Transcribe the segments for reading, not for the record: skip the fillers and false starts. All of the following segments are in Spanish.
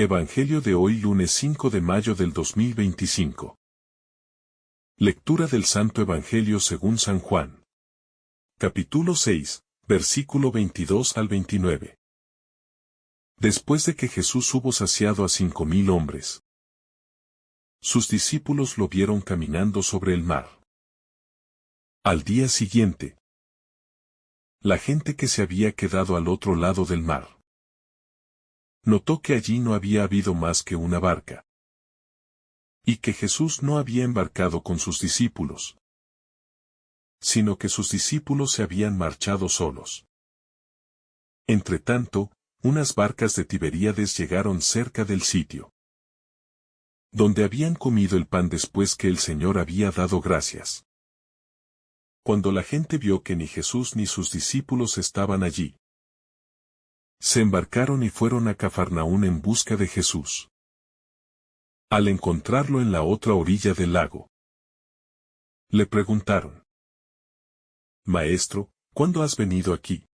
Evangelio de hoy lunes 5 de mayo del 2025. Lectura del Santo Evangelio según San Juan. Capítulo 6, versículo 22 al 29. Después de que Jesús hubo saciado a 5,000 hombres, sus discípulos lo vieron caminando sobre el mar. Al día siguiente, la gente que se había quedado al otro lado del mar notó que allí no había habido más que una barca, y que Jesús no había embarcado con sus discípulos, sino que sus discípulos se habían marchado solos. Entretanto, unas barcas de Tiberíades llegaron cerca del sitio donde habían comido el pan después que el Señor había dado gracias. Cuando la gente vio que ni Jesús ni sus discípulos estaban allí, se embarcaron y fueron a Cafarnaún en busca de Jesús. Al encontrarlo en la otra orilla del lago, le preguntaron: Maestro, ¿cuándo has venido aquí?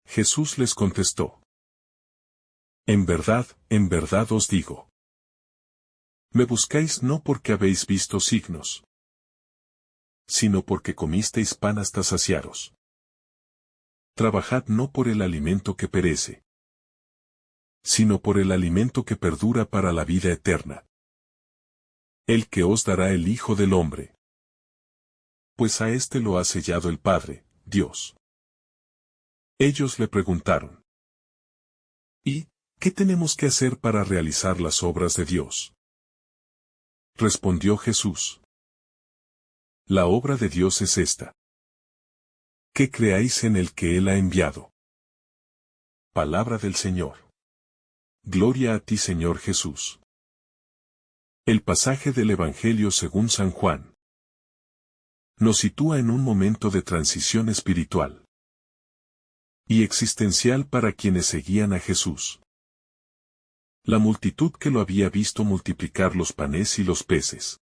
Jesús les contestó: en verdad os digo, me buscáis no porque habéis visto signos, sino porque comisteis pan hasta saciaros. Trabajad no por el alimento que perece, sino por el alimento que perdura para la vida eterna, el que os dará el Hijo del Hombre. Pues a éste lo ha sellado el Padre, Dios. Ellos le preguntaron: ¿y qué tenemos que hacer para realizar las obras de Dios? Respondió Jesús: la obra de Dios es esta, que creáis en el que Él ha enviado. Palabra del Señor. Gloria a ti, Señor Jesús. El pasaje del Evangelio según San Juan nos sitúa en un momento de transición espiritual y existencial para quienes seguían a Jesús. La multitud que lo había visto multiplicar los panes y los peces,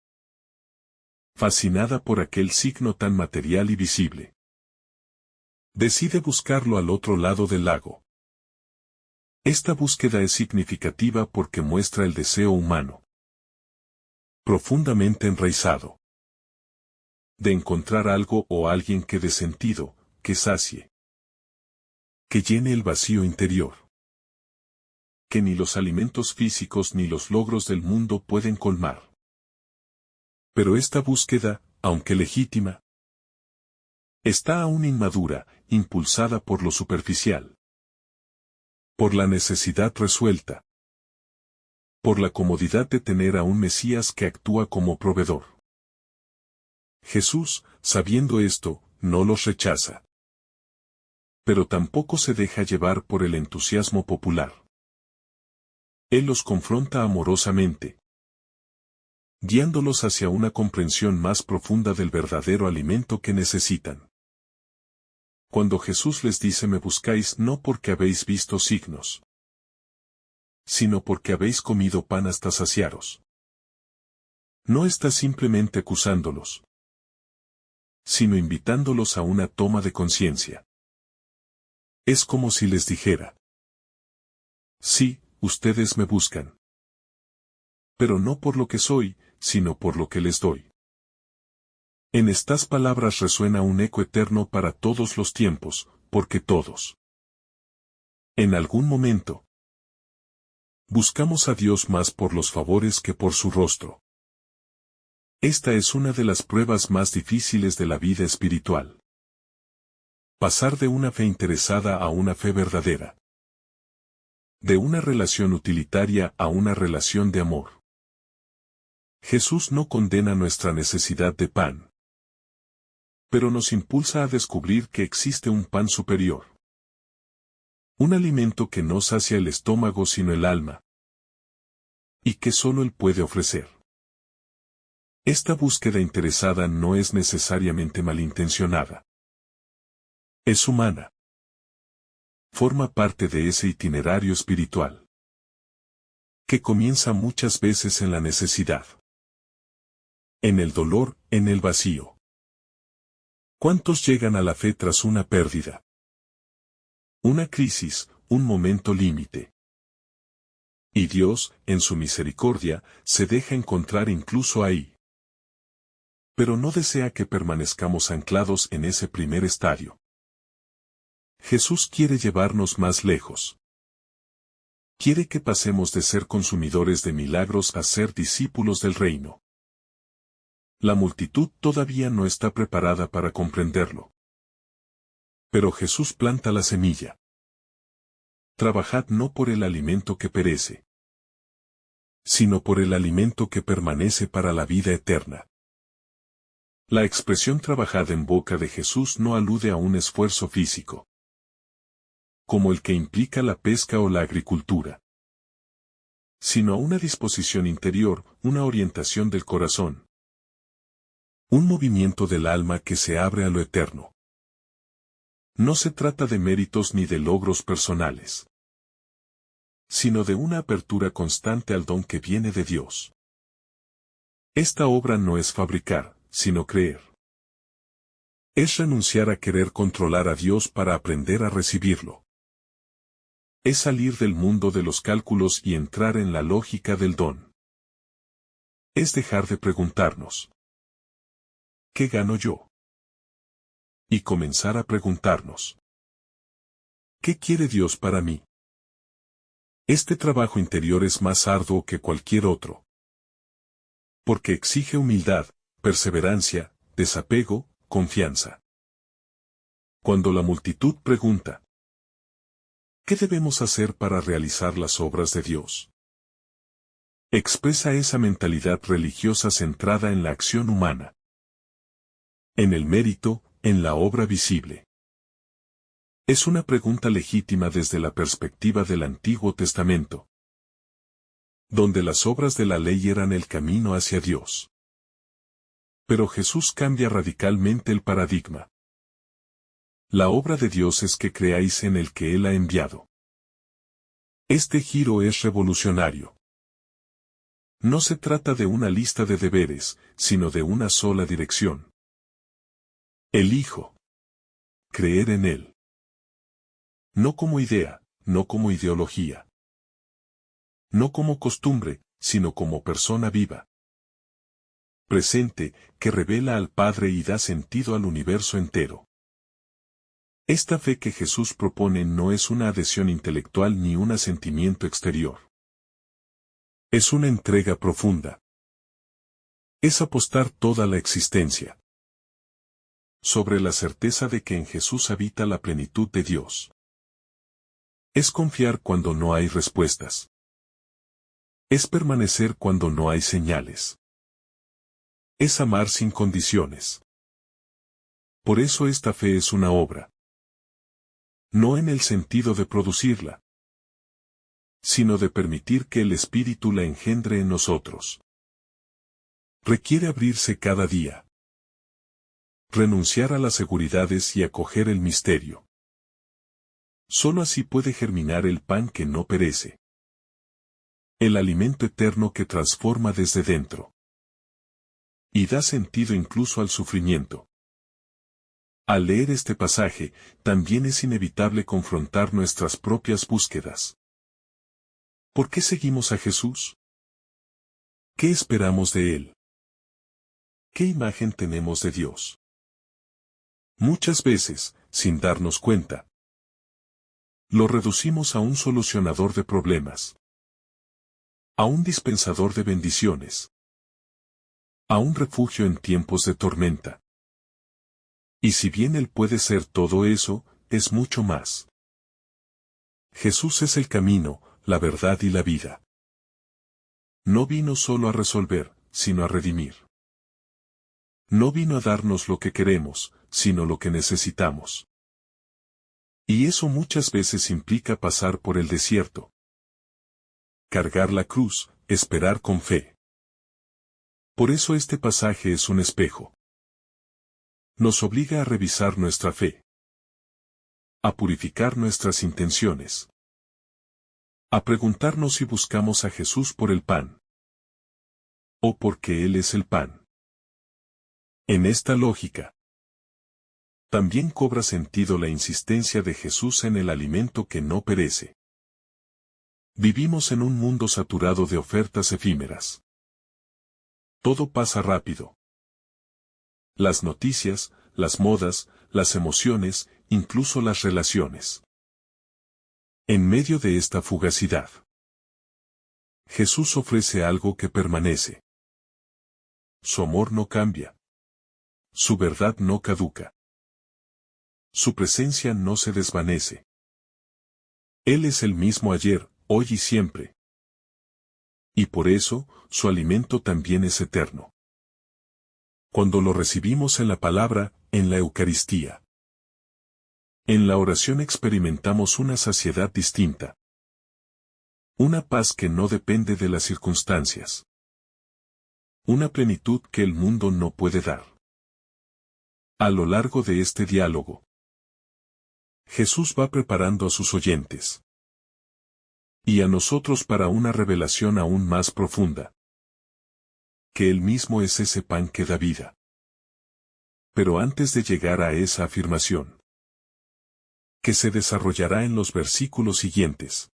fascinada por aquel signo tan material y visible, decide buscarlo al otro lado del lago. Esta búsqueda es significativa porque muestra el deseo humano, profundamente enraizado, de encontrar algo o alguien que dé sentido, que sacie, que llene el vacío interior, que ni los alimentos físicos ni los logros del mundo pueden colmar. Pero esta búsqueda, aunque legítima, está aún inmadura, impulsada por lo superficial, por la necesidad resuelta, por la comodidad de tener a un Mesías que actúa como proveedor. Jesús, sabiendo esto, no los rechaza, pero tampoco se deja llevar por el entusiasmo popular. Él los confronta amorosamente, guiándolos hacia una comprensión más profunda del verdadero alimento que necesitan. Cuando Jesús les dice: me buscáis no porque habéis visto signos, sino porque habéis comido pan hasta saciaros, no está simplemente acusándolos, sino invitándolos a una toma de conciencia. Es como si les dijera: sí, ustedes me buscan, pero no por lo que soy, sino por lo que les doy. En estas palabras resuena un eco eterno para todos los tiempos, porque todos, en algún momento, buscamos a Dios más por los favores que por su rostro. Esta es una de las pruebas más difíciles de la vida espiritual. Pasar de una fe interesada a una fe verdadera. De una relación utilitaria a una relación de amor. Jesús no condena nuestra necesidad de pan, pero nos impulsa a descubrir que existe un pan superior. Un alimento que no sacia el estómago sino el alma, y que solo Él puede ofrecer. Esta búsqueda interesada no es necesariamente malintencionada. Es humana. Forma parte de ese itinerario espiritual, que comienza muchas veces en la necesidad, en el dolor, en el vacío. ¿Cuántos llegan a la fe tras una pérdida? Una crisis, un momento límite. Y Dios, en su misericordia, se deja encontrar incluso ahí. Pero no desea que permanezcamos anclados en ese primer estadio. Jesús quiere llevarnos más lejos. Quiere que pasemos de ser consumidores de milagros a ser discípulos del reino. La multitud todavía no está preparada para comprenderlo. Pero Jesús planta la semilla. Trabajad no por el alimento que perece, sino por el alimento que permanece para la vida eterna. La expresión trabajad en boca de Jesús no alude a un esfuerzo físico, como el que implica la pesca o la agricultura, sino a una disposición interior, una orientación del corazón, un movimiento del alma que se abre a lo eterno. No se trata de méritos ni de logros personales, sino de una apertura constante al don que viene de Dios. Esta obra no es fabricar, sino creer. Es renunciar a querer controlar a Dios para aprender a recibirlo. Es salir del mundo de los cálculos y entrar en la lógica del don. Es dejar de preguntarnos: ¿qué gano yo? Y comenzar a preguntarnos: ¿qué quiere Dios para mí? Este trabajo interior es más arduo que cualquier otro, porque exige humildad, perseverancia, desapego, confianza. Cuando la multitud pregunta: ¿qué debemos hacer para realizar las obras de Dios?, expresa esa mentalidad religiosa centrada en la acción humana, en el mérito, en la obra visible. Es una pregunta legítima desde la perspectiva del Antiguo Testamento, donde las obras de la ley eran el camino hacia Dios. Pero Jesús cambia radicalmente el paradigma. La obra de Dios es que creáis en el que Él ha enviado. Este giro es revolucionario. No se trata de una lista de deberes, sino de una sola dirección. El Hijo. Creer en Él. No como idea, no como ideología. No como costumbre, sino como persona viva, presente, que revela al Padre y da sentido al universo entero. Esta fe que Jesús propone no es una adhesión intelectual ni un asentimiento exterior. Es una entrega profunda. Es apostar toda la existencia sobre la certeza de que en Jesús habita la plenitud de Dios. Es confiar cuando no hay respuestas. Es permanecer cuando no hay señales. Es amar sin condiciones. Por eso esta fe es una obra. No en el sentido de producirla, sino de permitir que el Espíritu la engendre en nosotros. Requiere abrirse cada día. Renunciar a las seguridades y acoger el misterio. Solo así puede germinar el pan que no perece. El alimento eterno que transforma desde dentro. Y da sentido incluso al sufrimiento. Al leer este pasaje, también es inevitable confrontar nuestras propias búsquedas. ¿Por qué seguimos a Jesús? ¿Qué esperamos de Él? ¿Qué imagen tenemos de Dios? Muchas veces, sin darnos cuenta, lo reducimos a un solucionador de problemas, a un dispensador de bendiciones, a un refugio en tiempos de tormenta. Y si bien Él puede ser todo eso, es mucho más. Jesús es el camino, la verdad y la vida. No vino solo a resolver, sino a redimir. No vino a darnos lo que queremos, sino lo que necesitamos. Y eso muchas veces implica pasar por el desierto. Cargar la cruz, esperar con fe. Por eso este pasaje es un espejo. Nos obliga a revisar nuestra fe, a purificar nuestras intenciones, a preguntarnos si buscamos a Jesús por el pan, o porque Él es el pan. En esta lógica, también cobra sentido la insistencia de Jesús en el alimento que no perece. Vivimos en un mundo saturado de ofertas efímeras. Todo pasa rápido. Las noticias, las modas, las emociones, incluso las relaciones. En medio de esta fugacidad, Jesús ofrece algo que permanece. Su amor no cambia. Su verdad no caduca. Su presencia no se desvanece. Él es el mismo ayer, hoy y siempre. Y por eso, su alimento también es eterno. Cuando lo recibimos en la palabra, en la Eucaristía. En la oración experimentamos una saciedad distinta. Una paz que no depende de las circunstancias. Una plenitud que el mundo no puede dar. A lo largo de este diálogo, Jesús va preparando a sus oyentes. Y a nosotros para una revelación aún más profunda. Que Él mismo es ese pan que da vida. Pero antes de llegar a esa afirmación, que se desarrollará en los versículos siguientes,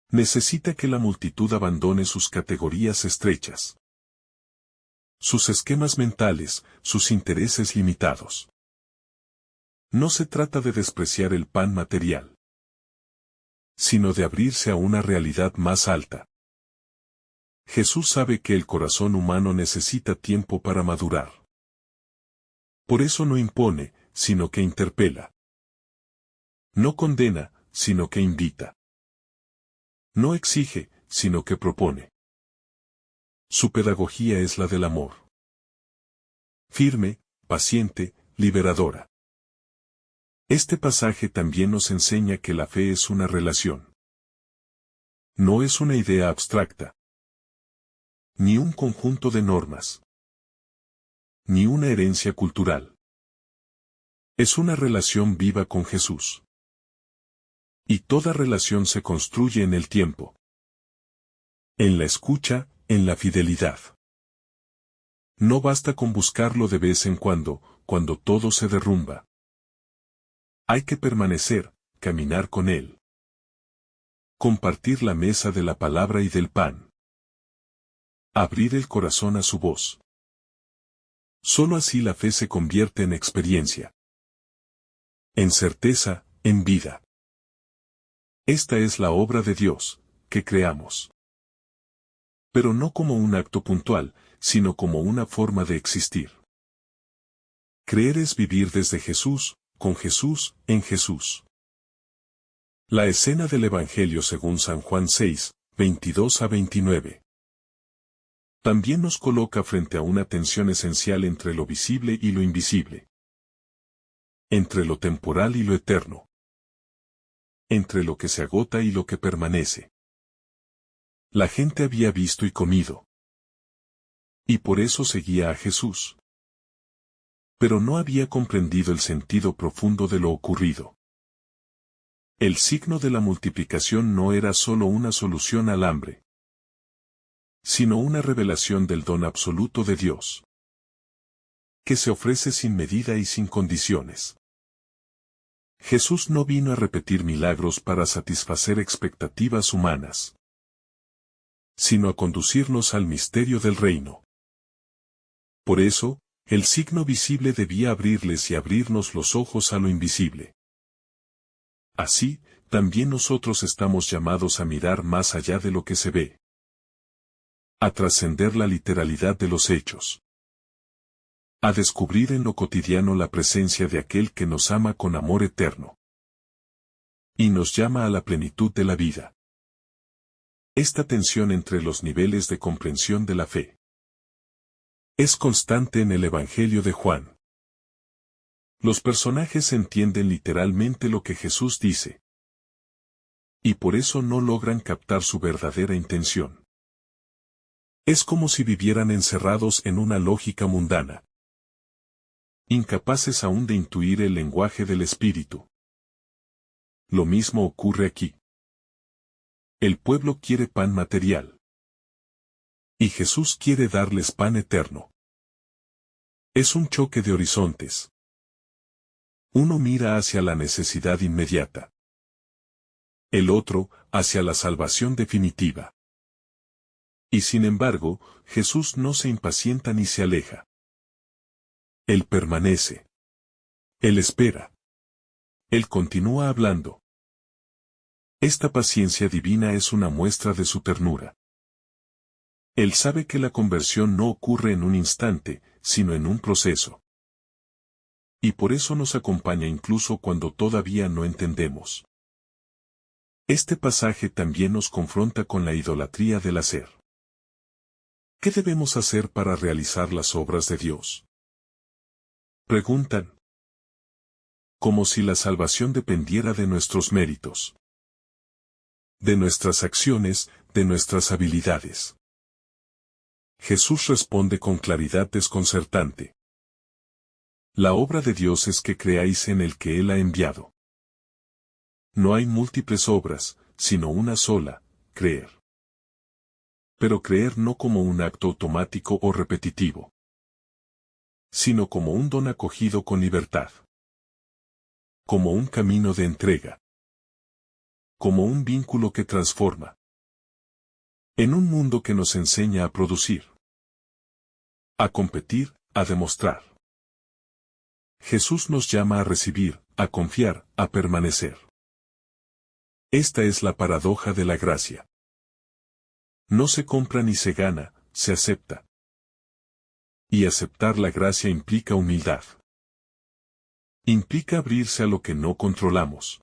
necesita que la multitud abandone sus categorías estrechas. Sus esquemas mentales, sus intereses limitados. No se trata de despreciar el pan material, sino de abrirse a una realidad más alta. Jesús sabe que el corazón humano necesita tiempo para madurar. Por eso no impone, sino que interpela. No condena, sino que invita. No exige, sino que propone. Su pedagogía es la del amor. Firme, paciente, liberadora. Este pasaje también nos enseña que la fe es una relación. No es una idea abstracta. Ni un conjunto de normas. Ni una herencia cultural. Es una relación viva con Jesús. Y toda relación se construye en el tiempo. En la escucha, en la fidelidad. No basta con buscarlo de vez en cuando todo se derrumba. Hay que permanecer, caminar con Él. Compartir la mesa de la palabra y del pan. Abrir el corazón a su voz. Solo así la fe se convierte en experiencia. En certeza, en vida. Esta es la obra de Dios, que creamos. Pero no como un acto puntual, sino como una forma de existir. Creer es vivir desde Jesús, con Jesús, en Jesús. La escena del Evangelio según San Juan 6, 22 a 29. También nos coloca frente a una tensión esencial entre lo visible y lo invisible. Entre lo temporal y lo eterno. Entre lo que se agota y lo que permanece. La gente había visto y comido. Y por eso seguía a Jesús. Pero no había comprendido el sentido profundo de lo ocurrido. El signo de la multiplicación no era solo una solución al hambre, sino una revelación del don absoluto de Dios, que se ofrece sin medida y sin condiciones. Jesús no vino a repetir milagros para satisfacer expectativas humanas, sino a conducirnos al misterio del reino. Por eso, el signo visible debía abrirles y abrirnos los ojos a lo invisible. Así, también nosotros estamos llamados a mirar más allá de lo que se ve. A trascender la literalidad de los hechos. A descubrir en lo cotidiano la presencia de aquel que nos ama con amor eterno. Y nos llama a la plenitud de la vida. Esta tensión entre los niveles de comprensión de la fe es constante en el Evangelio de Juan. Los personajes entienden literalmente lo que Jesús dice. Y por eso no logran captar su verdadera intención. Es como si vivieran encerrados en una lógica mundana. Incapaces aún de intuir el lenguaje del Espíritu. Lo mismo ocurre aquí. El pueblo quiere pan material. Y Jesús quiere darles pan eterno. Es un choque de horizontes. Uno mira hacia la necesidad inmediata. el otro, hacia la salvación definitiva. Y sin embargo, Jesús no se impacienta ni se aleja. Él permanece. Él espera. Él continúa hablando. Esta paciencia divina es una muestra de su ternura. Él sabe que la conversión no ocurre en un instante, sino en un proceso. Y por eso nos acompaña incluso cuando todavía no entendemos. Este pasaje también nos confronta con la idolatría del hacer. ¿Qué debemos hacer para realizar las obras de Dios? Preguntan. Como si la salvación dependiera de nuestros méritos, de nuestras acciones, de nuestras habilidades. Jesús responde con claridad desconcertante. La obra de Dios es que creáis en el que Él ha enviado. No hay múltiples obras, sino una sola, creer. Pero creer no como un acto automático o repetitivo, sino como un don acogido con libertad. Como un camino de entrega. Como un vínculo que transforma. En un mundo que nos enseña a producir. A competir, a demostrar. Jesús nos llama a recibir, a confiar, a permanecer. Esta es la paradoja de la gracia. No se compra ni se gana, se acepta. Y aceptar la gracia implica humildad. Implica abrirse a lo que no controlamos.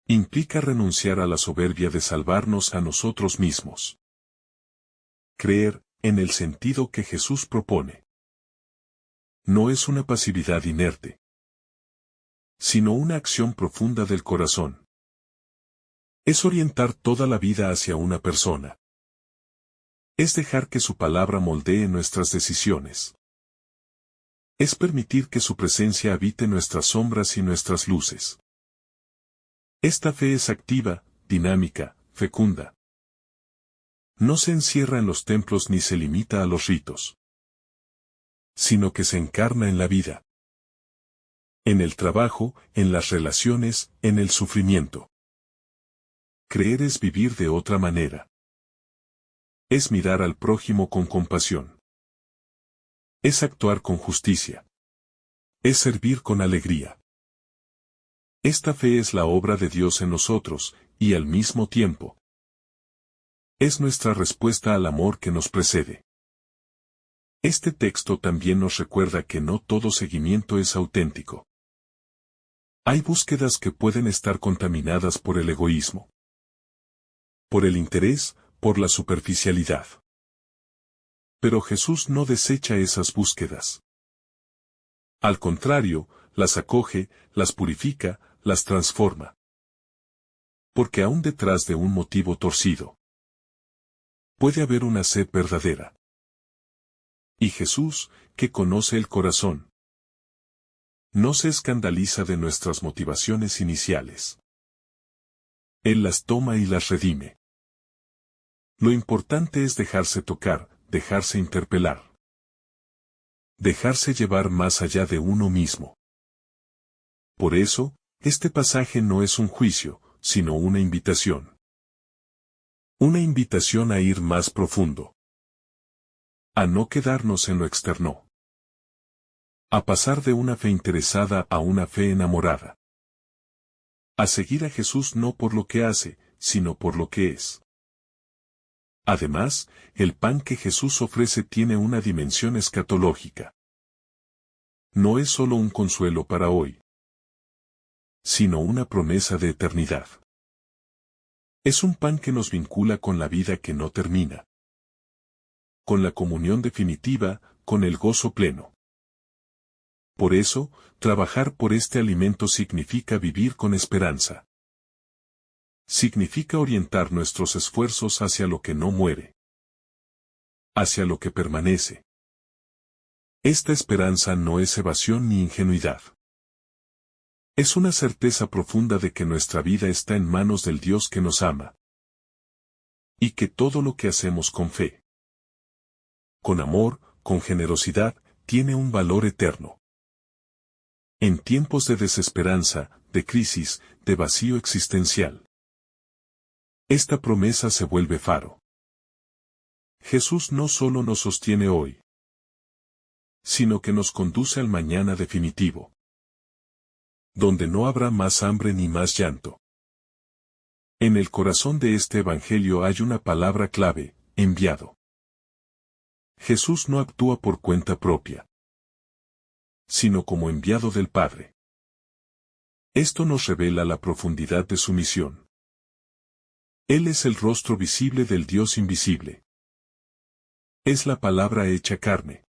Implica renunciar a la soberbia de salvarnos a nosotros mismos. Creer, en el sentido que Jesús propone, no es una pasividad inerte, sino una acción profunda del corazón. Es orientar toda la vida hacia una persona. Es dejar que su palabra moldee nuestras decisiones. Es permitir que su presencia habite nuestras sombras y nuestras luces. Esta fe es activa, dinámica, fecunda. No se encierra en los templos ni se limita a los ritos, sino que se encarna en la vida. En el trabajo, en las relaciones, en el sufrimiento. Creer es vivir de otra manera. Es mirar al prójimo con compasión. Es actuar con justicia. Es servir con alegría. Esta fe es la obra de Dios en nosotros, y al mismo tiempo, es nuestra respuesta al amor que nos precede. Este texto también nos recuerda que no todo seguimiento es auténtico. Hay búsquedas que pueden estar contaminadas por el egoísmo, por el interés, por la superficialidad. Pero Jesús no desecha esas búsquedas. Al contrario, las acoge, las purifica, las transforma. Porque aún detrás de un motivo torcido, puede haber una sed verdadera. Y Jesús, que conoce el corazón, no se escandaliza de nuestras motivaciones iniciales. Él las toma y las redime. Lo importante es dejarse tocar, dejarse interpelar. Dejarse llevar más allá de uno mismo. Por eso, este pasaje no es un juicio, sino una invitación. Una invitación a ir más profundo. A no quedarnos en lo externo. A pasar de una fe interesada a una fe enamorada. A seguir a Jesús no por lo que hace, sino por lo que es. Además, el pan que Jesús ofrece tiene una dimensión escatológica. No es solo un consuelo para hoy, sino una promesa de eternidad. Es un pan que nos vincula con la vida que no termina, con la comunión definitiva, con el gozo pleno. Por eso, trabajar por este alimento significa vivir con esperanza. Significa orientar nuestros esfuerzos hacia lo que no muere, hacia lo que permanece. Esta esperanza no es evasión ni ingenuidad. Es una certeza profunda de que nuestra vida está en manos del Dios que nos ama. Y que todo lo que hacemos con fe, con amor, con generosidad, tiene un valor eterno. En tiempos de desesperanza, de crisis, de vacío existencial. Esta promesa se vuelve faro. Jesús no solo nos sostiene hoy, sino que nos conduce al mañana definitivo, donde no habrá más hambre ni más llanto. En el corazón de este evangelio hay una palabra clave: enviado. Jesús no actúa por cuenta propia, sino como enviado del Padre. Esto nos revela la profundidad de su misión. Él es el rostro visible del Dios invisible. Es la palabra hecha carne.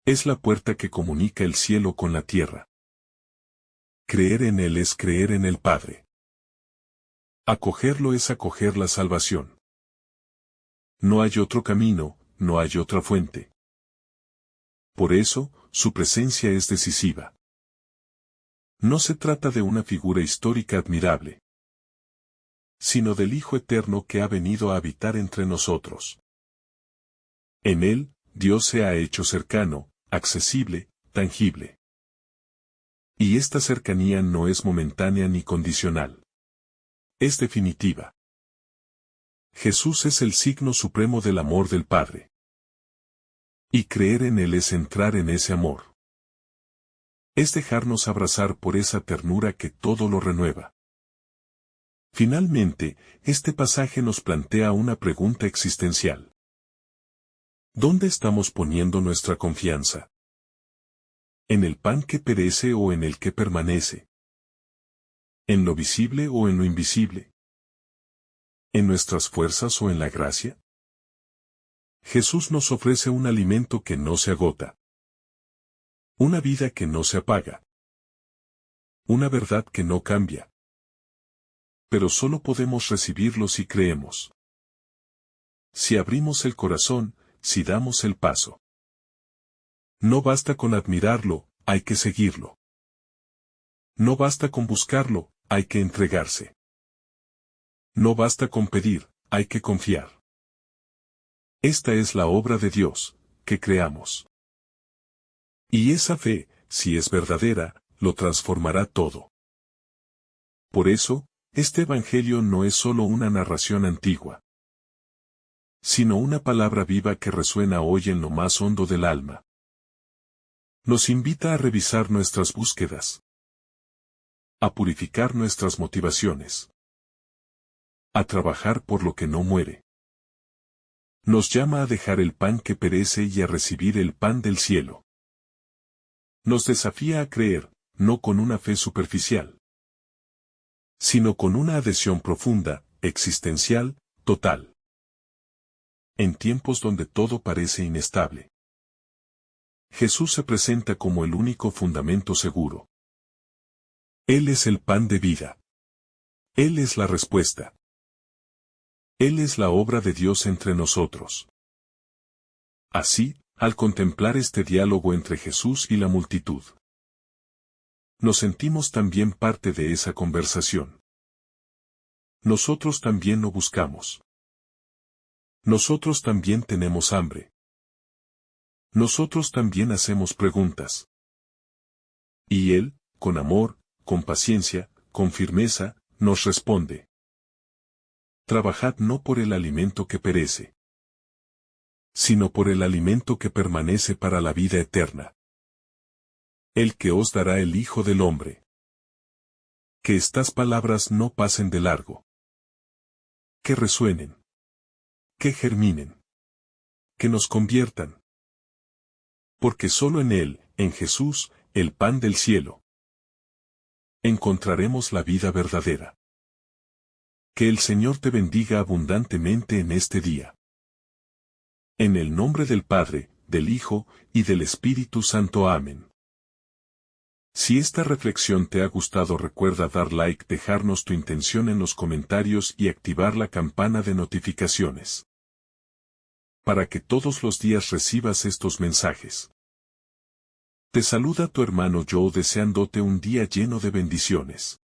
Es la puerta que comunica el cielo con la tierra. Creer en Él es creer en el Padre. Acogerlo es acoger la salvación. No hay otro camino, no hay otra fuente. Por eso, su presencia es decisiva. No se trata de una figura histórica admirable, sino del Hijo Eterno que ha venido a habitar entre nosotros. En Él, Dios se ha hecho cercano, accesible, tangible. Y esta cercanía no es momentánea ni condicional. Es definitiva. Jesús es el signo supremo del amor del Padre. Y creer en Él es entrar en ese amor. Es dejarnos abrazar por esa ternura que todo lo renueva. Finalmente, este pasaje nos plantea una pregunta existencial. ¿Dónde estamos poniendo nuestra confianza? ¿En el pan que perece o en el que permanece? ¿En lo visible o en lo invisible? ¿En nuestras fuerzas o en la gracia? Jesús nos ofrece un alimento que no se agota. Una vida que no se apaga. Una verdad que no cambia. Pero solo podemos recibirlo si creemos. Si abrimos el corazón, si damos el paso. No basta con admirarlo, hay que seguirlo. No basta con buscarlo, hay que entregarse. No basta con pedir, hay que confiar. Esta es la obra de Dios, que creamos. Y esa fe, si es verdadera, lo transformará todo. Por eso, este Evangelio no es solo una narración antigua, sino una palabra viva que resuena hoy en lo más hondo del alma. Nos invita a revisar nuestras búsquedas, a purificar nuestras motivaciones, a trabajar por lo que no muere. Nos llama a dejar el pan que perece y a recibir el pan del cielo. Nos desafía a creer, no con una fe superficial, sino con una adhesión profunda, existencial, total. En tiempos donde todo parece inestable, Jesús se presenta como el único fundamento seguro. Él es el pan de vida. Él es la respuesta. Él es la obra de Dios entre nosotros. Así, al contemplar este diálogo entre Jesús y la multitud, nos sentimos también parte de esa conversación. Nosotros también lo buscamos. Nosotros también tenemos hambre. Nosotros también hacemos preguntas. Y Él, con amor, con paciencia, con firmeza, nos responde. Trabajad no por el alimento que perece, sino por el alimento que permanece para la vida eterna. El que os dará el Hijo del Hombre. Que estas palabras no pasen de largo. Que resuenen. Que germinen. Que nos conviertan. Porque solo en Él, en Jesús, el pan del cielo, encontraremos la vida verdadera. Que el Señor te bendiga abundantemente en este día. En el nombre del Padre, del Hijo, y del Espíritu Santo. Amén. Si esta reflexión te ha gustado, recuerda dar like, dejarnos tu intención en los comentarios y activar la campana de notificaciones, para que todos los días recibas estos mensajes. Te saluda tu hermano Joe deseándote un día lleno de bendiciones.